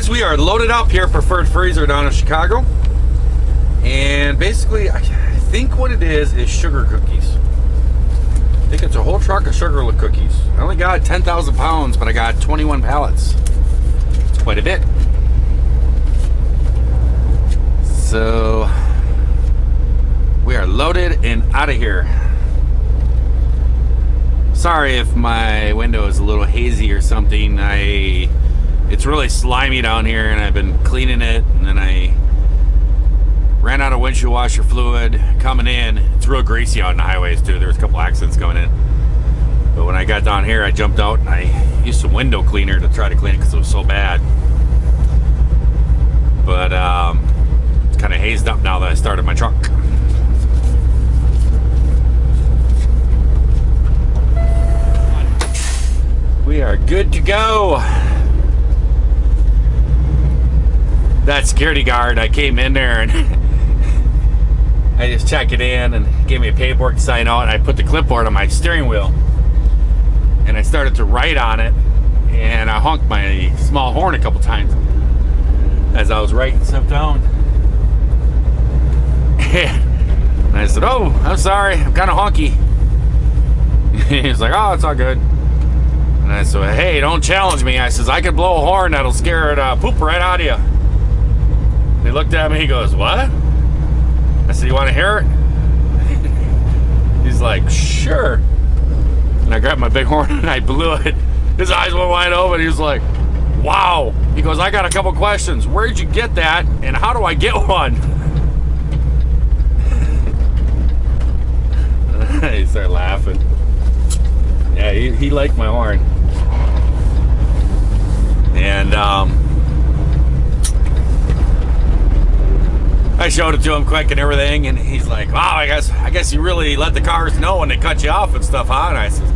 guys, we are loaded up here, Preferred Freezer down in Chicago. And basically, I think what it is sugar cookies. I think it's a whole truck of sugar cookies. I only got 10,000 pounds, but I got 21 pallets. It's quite a bit. So, we are loaded and out of here. Sorry if my window is a little hazy or something. It's really slimy down here, and I've been cleaning it, and then I ran out of windshield washer fluid coming in. It's real greasy out on the highways too. There's a couple accidents coming in. But when I got down here, I jumped out and I used some window cleaner to try to clean it because it was so bad. But it's kind of hazed up now that I started my truck. We are good to go. That security guard, I came in there and I just checked it in and gave me a paperwork to sign out, and I put the clipboard on my steering wheel and I started to write on it, and I honked my small horn a couple times as I was writing stuff down. And I said, "Oh, I'm sorry, I'm kind of honky." He's like, "Oh, it's all good." And I said, "Hey, don't challenge me." I says, "I could blow a horn that'll scare the poop right out of you." He looked at me, he goes, "What?" I said, "You want to hear it?" He's like, "Sure." And I grabbed my big horn and I blew it. His eyes went wide open. He was like, "Wow." He goes, "I got a couple questions. Where'd you get that? And how do I get one?" He started laughing. Yeah, he liked my horn. And I showed it to him quick and everything, and he's like, "Wow, I guess you really let the cars know when they cut you off and stuff, huh?" And I said,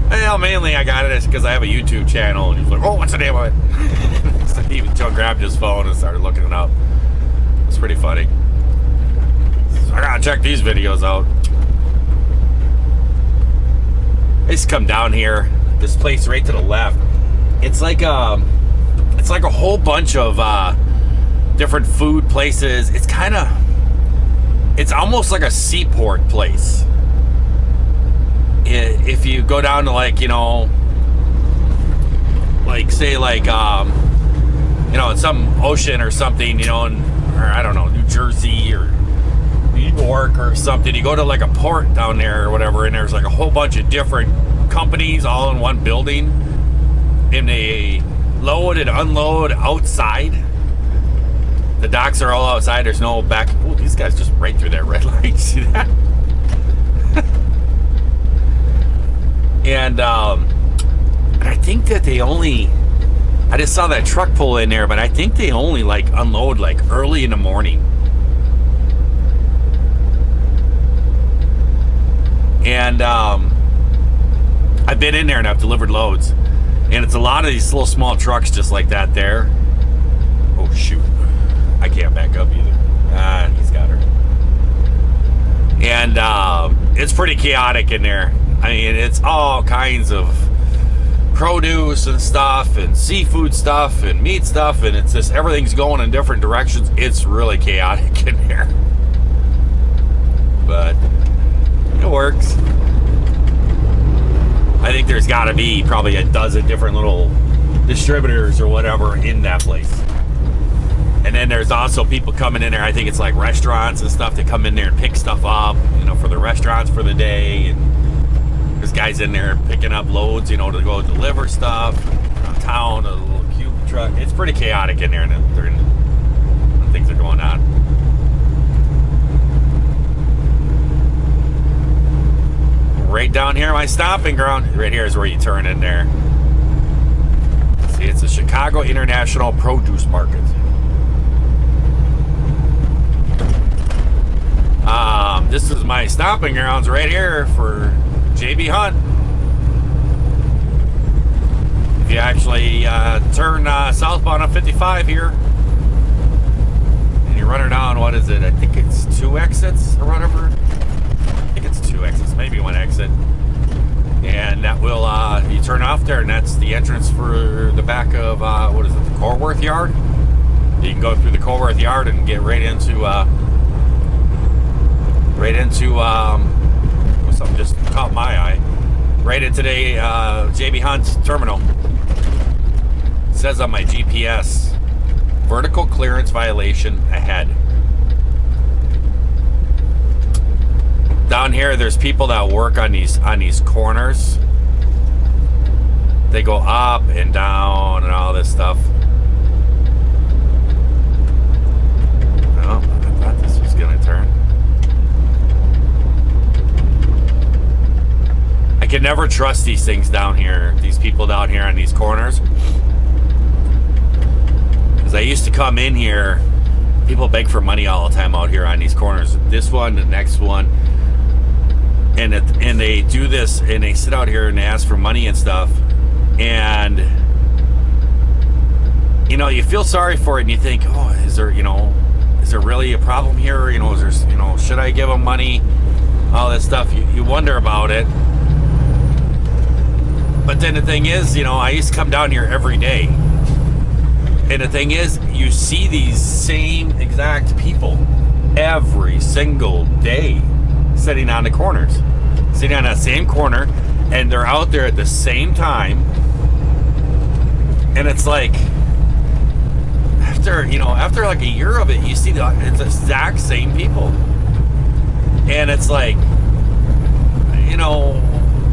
"Well, mainly I got it because I have a YouTube channel." And he's like, "Oh, what's the name of it?" So he grabbed his phone and started looking it up. It's pretty funny. So I gotta check these videos out. I used to come down here, this place right to the left. It's like a whole bunch of different food places. It's almost like a seaport place. If you go down to like some ocean or something, or I don't know, New Jersey or New York or something, you go to like a port down there or whatever, and there's like a whole bunch of different companies all in one building, and they load and unload outside. The docks are all outside. There's no back. Oh, these guys just right through that red light. See that? And I think that I just saw that truck pull in there, but I think they only like unload like early in the morning. And I've been in there and I've delivered loads, and it's a lot of these little small trucks just like that there. Oh shoot, I can't back up either. He's got her. And it's pretty chaotic in there. I mean, it's all kinds of produce and stuff, and seafood stuff, and meat stuff, and it's just everything's going in different directions. It's really chaotic in there, but it works. I think there's got to be probably a dozen different little distributors or whatever in that place. And then there's also people coming in there. I think it's like restaurants and stuff that come in there and pick stuff up, for the restaurants for the day. And there's guys in there picking up loads, to go deliver stuff downtown, a little cube truck. It's pretty chaotic in there, and when things are going on. Right down here, my stomping ground. Right here is where you turn in there. See, it's the Chicago International Produce Market. This is my stomping grounds right here for JB Hunt. If you actually turn southbound on 55 here, and you're running down, what is it? I think it's 2 exits or whatever. I think it's 2 exits, maybe 1 exit. And that will, you turn off there, and that's the entrance for the back of, what is it, the Corworth yard? You can go through the Corworth yard and get right into something just caught my eye. Right into the JB Hunt terminal. It says on my GPS, vertical clearance violation ahead. Down here, there's people that work on these corners. They go up and down and all this stuff. Oh, I thought this was gonna turn. I can never trust these things down here, these people down here on these corners. Because I used to come in here, people beg for money all the time out here on these corners. This one, the next one. And they do this, and they sit out here and they ask for money and stuff, and you know, you feel sorry for it, and you think, oh, is there really a problem here? You know, is there, should I give them money? All that stuff. You wonder about it. But then the thing is, I used to come down here every day, and the thing is, you see these same exact people every single day. Sitting on the corners, sitting on that same corner, and they're out there at the same time. And it's like, after like a year of it, you see it's the exact same people. And it's like,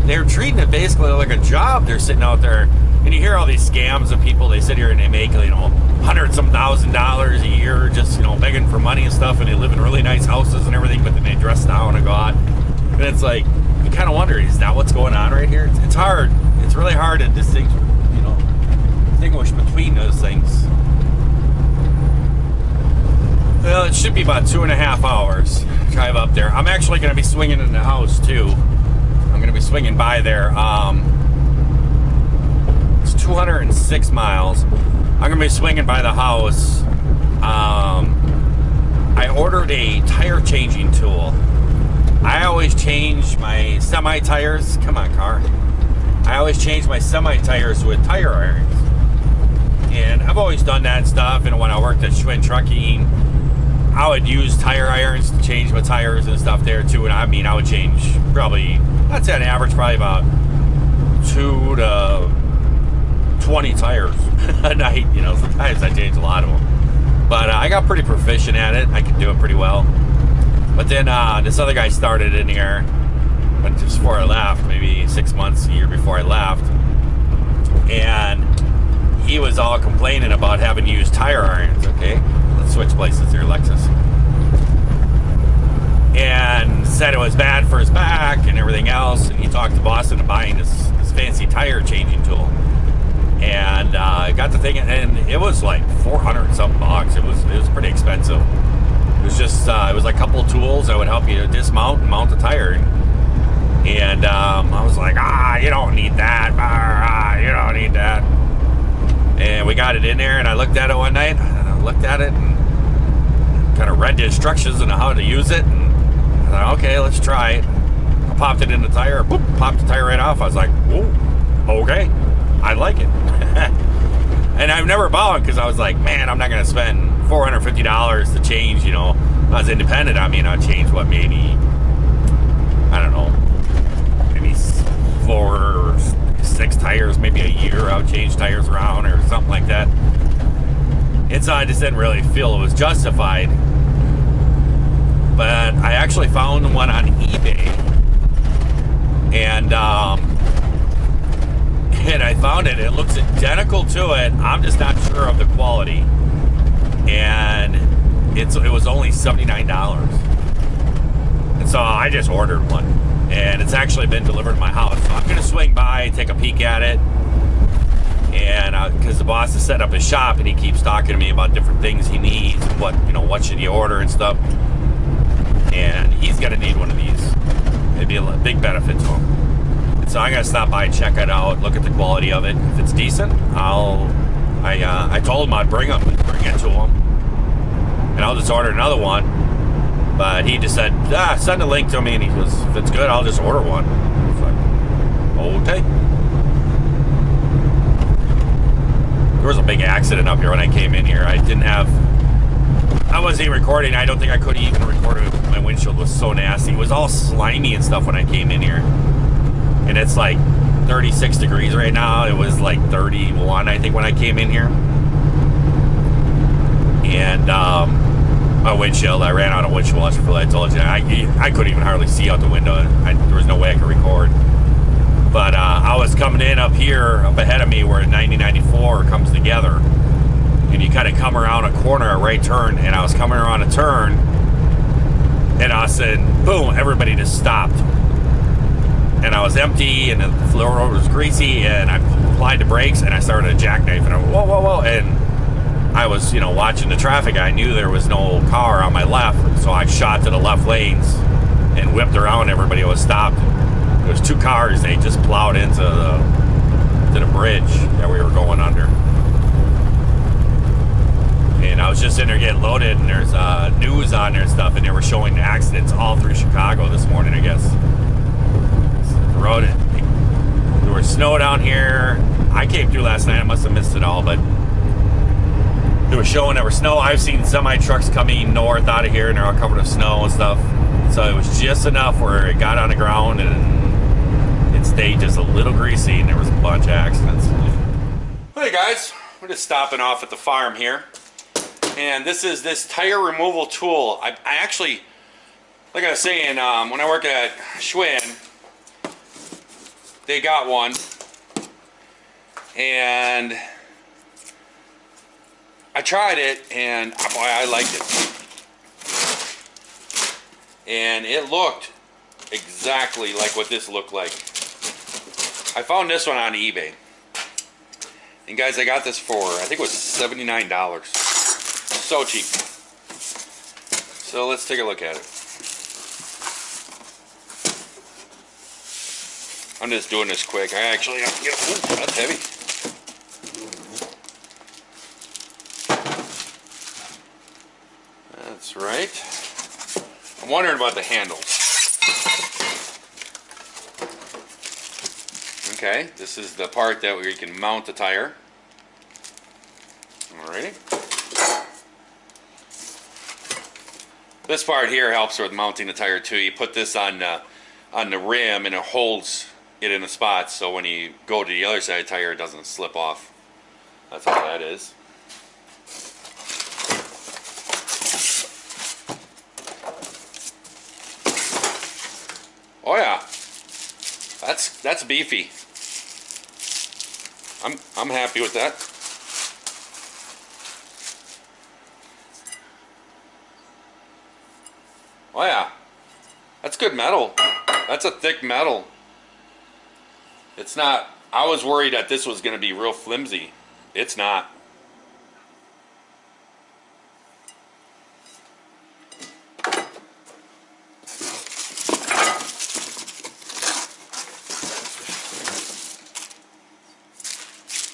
they're treating it basically like a job. They're sitting out there, and you hear all these scams of people. They sit here and they make, hundreds some $1,000s a year just, begging for money and stuff, and they live in really nice houses and everything, but then they dress down and go out. And it's like, you kind of wonder, is that what's going on right here? It's hard. It's really hard to distinguish between those things. Well, it should be about 2.5 hours drive up there. I'm actually going to be swinging in the house too. I'm going to be swinging by there. It's 206 miles. I'm going to be swinging by the house. I ordered a tire changing tool. I always change my semi tires. Come on, car. I always change my semi tires with tire irons. And I've always done that stuff. And when I worked at Schwinn Trucking, I would use tire irons to change my tires and stuff there too. And I would change probably, I'd say on average, probably about 2 to 20 tires a night. Sometimes I change a lot of them. But I got pretty proficient at it. I can do it pretty well. But then this other guy started in here just before I left, maybe 6 months, a year before I left. And he was all complaining about having to use tire irons. Okay, let's switch places here, Lexus. And said it was bad for his back and everything else. And he talked the boss into buying this fancy tire changing tool. And I got the thing, and it was like $400 something bucks. It was pretty expensive. It was just it was like a couple of tools that would help you dismount and mount the tire. And I was like, you don't need that. You don't need that. And we got it in there, and I looked at it one night. And I looked at it and kind of read the instructions on how to use it. And I thought, okay, let's try it. I popped it in the tire. Boop, popped the tire right off. I was like, whoa, okay. I like it. And I've never bought because I was like, man, I'm not going to spend $450 to change, I was independent. I'd change maybe, I don't know, maybe 4 or 6 tires, maybe a year. I would change tires around or something like that. And so I just didn't really feel it was justified. But I actually found one on eBay. And I found it. It looks identical to it. I'm just not sure of the quality. And it was only $79. And so I just ordered one. And it's actually been delivered to my house. So I'm going to swing by, take a peek at it. And because the boss has set up his shop, and he keeps talking to me about different things he needs, and what should he order and stuff. And he's going to need one of these. It'd be a big benefit to him. So I'm gonna stop by and check it out, look at the quality of it. If it's decent, I told him I'd bring it to him, and I'll just order another one. But he just said, send a link to me, and he goes, if it's good, I'll just order one. I was like, Okay. There was a big accident up here when I came in here. I wasn't even recording. I don't think I could even record it. My windshield was so nasty. It was all slimy and stuff when I came in here. And it's like 36 degrees right now. It was like 31, I think, when I came in here. And my windshield, I ran out of windshield washer fluid. I told you, I couldn't even hardly see out the window. There was no way I could record. But I was coming in up here, up ahead of me, where 90-94 comes together. And you kind of come around a corner, a right turn, and I was coming around a turn, and all of a sudden, boom, everybody just stopped. And I was empty, and the floor was greasy, and I applied the brakes, and I started a jackknife, and I went, whoa, whoa, whoa, and I was, watching the traffic. I knew there was no car on my left, so I shot to the left lanes and whipped around. Everybody was stopped. There was 2 cars. They just plowed into the bridge that we were going under. And I was just in there getting loaded, and there's news on there and stuff, and they were showing accidents all through Chicago this morning, I guess. The road, there was snow down here. I came through last night. I must have missed it all, but they were showing there was snow. I've seen semi trucks coming north out of here, and they're all covered with snow and stuff. So it was just enough where it got on the ground and it stayed just a little greasy, and there was a bunch of accidents. Hey guys, we're just stopping off at the farm here, and this is this tire removal tool. I actually, like I was saying, when I worked at Schwinn, they got one, and I tried it, and boy, I liked it. And it looked exactly like what this looked like. I found this one on eBay. And guys, I got this for, I think it was $79. So cheap. So let's take a look at it. I'm just doing this quick. I actually have to get, ooh, that's heavy. That's right. I'm wondering about the handles. Okay, this is the part that where you can mount the tire. Alrighty. This part here helps with mounting the tire too. You put this on the rim, and it holds it in a spot, so when you go to the other side of the tire, it doesn't slip off. That's all that is. Oh yeah, that's beefy. I'm happy with that. Oh yeah, that's good metal. That's a thick metal. It's not. I was worried that this was going to be real flimsy. It's not.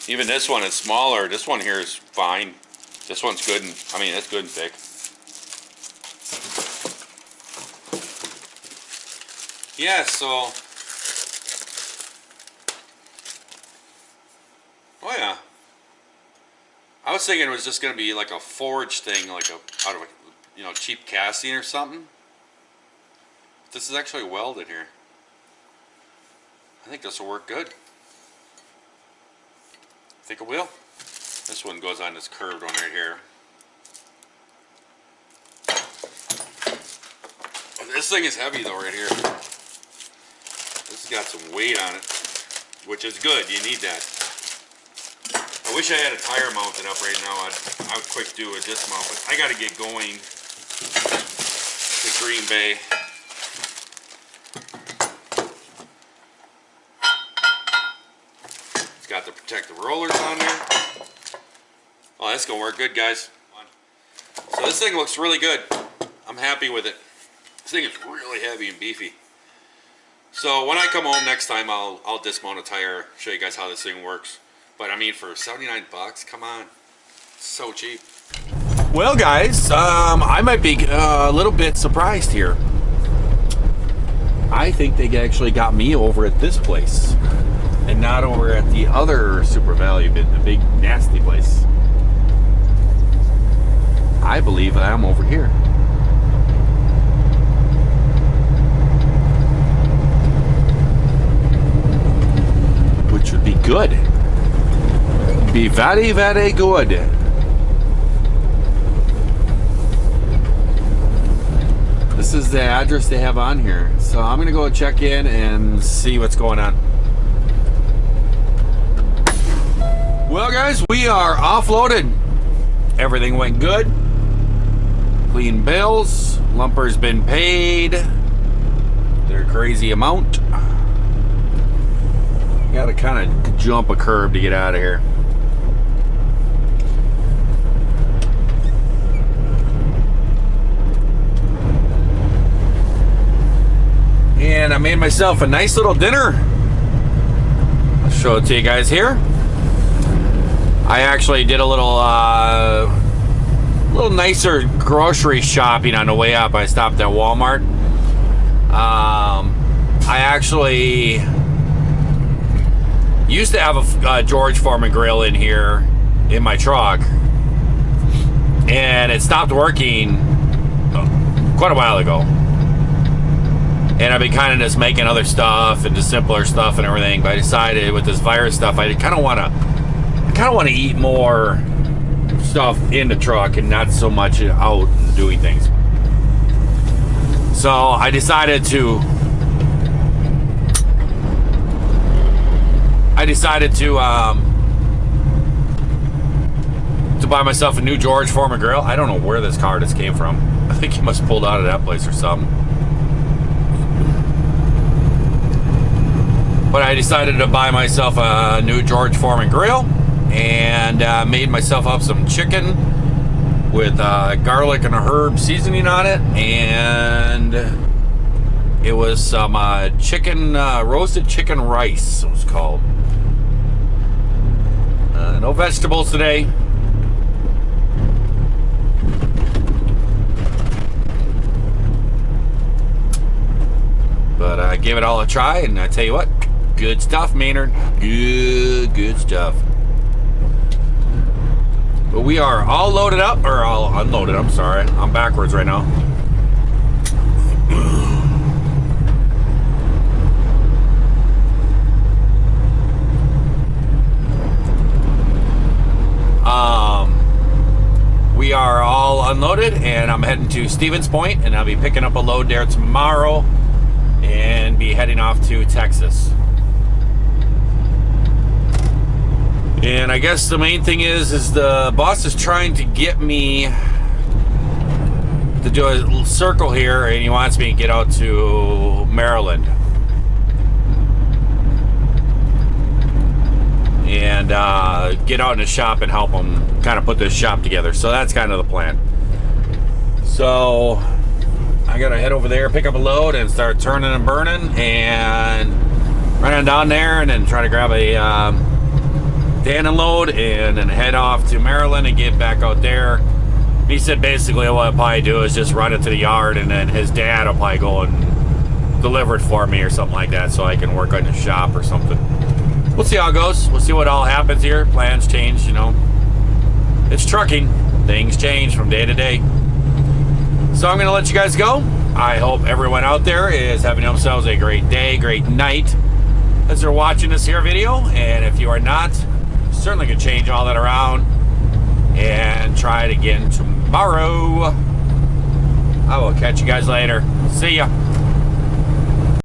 Even this one is smaller. This one here is fine. This one's good, and I mean, it's good and thick. Yeah, so. Oh yeah. I was thinking it was just gonna be like a forged thing, like out of a cheap casting or something. This is actually welded here. I think this will work good. I think it will. This one goes on this curved one right here. This thing is heavy though right here. This has got some weight on it, which is good. You need that. I wish I had a tire mounted up right now. I would quick do a dismount, but I got to get going to Green Bay. Got the protective rollers on there. Oh, that's gonna work good, guys. So this thing looks really good. I'm happy with it. This thing is really heavy and beefy. So when I come home next time, I'll dismount a tire, show you guys how this thing works. But I mean, for 79 bucks, come on, it's so cheap. Well, guys, I might be a little bit surprised here. I think they actually got me over at this place and not over at the other SuperValue bin, the big nasty place. I believe I'm over here. Which would be good. Be very, very good. This is the address they have on here. So I'm gonna go check in and see what's going on. Well guys, we are offloaded. Everything went good. Clean bills. Lumper's been paid. Their crazy amount. Gotta kind of jump a curb to get out of here. And I made myself a nice little dinner. I'll show it to you guys here. I actually did a little nicer grocery shopping on the way up. I stopped at Walmart. I actually used to have a George Foreman grill in here in my truck, and it stopped working quite a while ago. And I've been kind of just making other stuff and just simpler stuff and everything. But I decided with this virus stuff, I kind of want to eat more stuff in the truck and not so much out and doing things. So I decided to buy myself a new George Foreman grill. I don't know where this car just came from. I think he must have pulled out of that place or something. But I decided to buy myself a new George Foreman grill and made myself up some chicken with garlic and a herb seasoning on it, and it was some roasted chicken rice, it was called. No vegetables today. But I gave it all a try, and I tell you what, good stuff, Maynard. Good stuff. But we are all loaded up, or all unloaded, I'm sorry. I'm backwards right now. We are all unloaded, and I'm heading to Stevens Point, and I'll be picking up a load there tomorrow and be heading off to Texas. And I guess the main thing is the boss is trying to get me to do a little circle here, and he wants me to get out to Maryland and get out in the shop and help him kind of put this shop together. So that's kind of the plan. So I gotta head over there, pick up a load, and start turning and burning, and run on down there, and then try to grab a Dan and load, and then head off to Maryland and get back out there. He said basically what I'll probably do is just run it to the yard, and then his dad will probably go and deliver it for me or something like that, so I can work on the shop or something. We'll see how it goes. We'll see what all happens here. Plans change, you know. It's trucking. Things change from day to day. So I'm going to let you guys go. I hope everyone out there is having themselves a great day, great night as they're watching this here video. And if you are not, certainly can change all that around and try it again tomorrow. I will catch you guys later. See ya.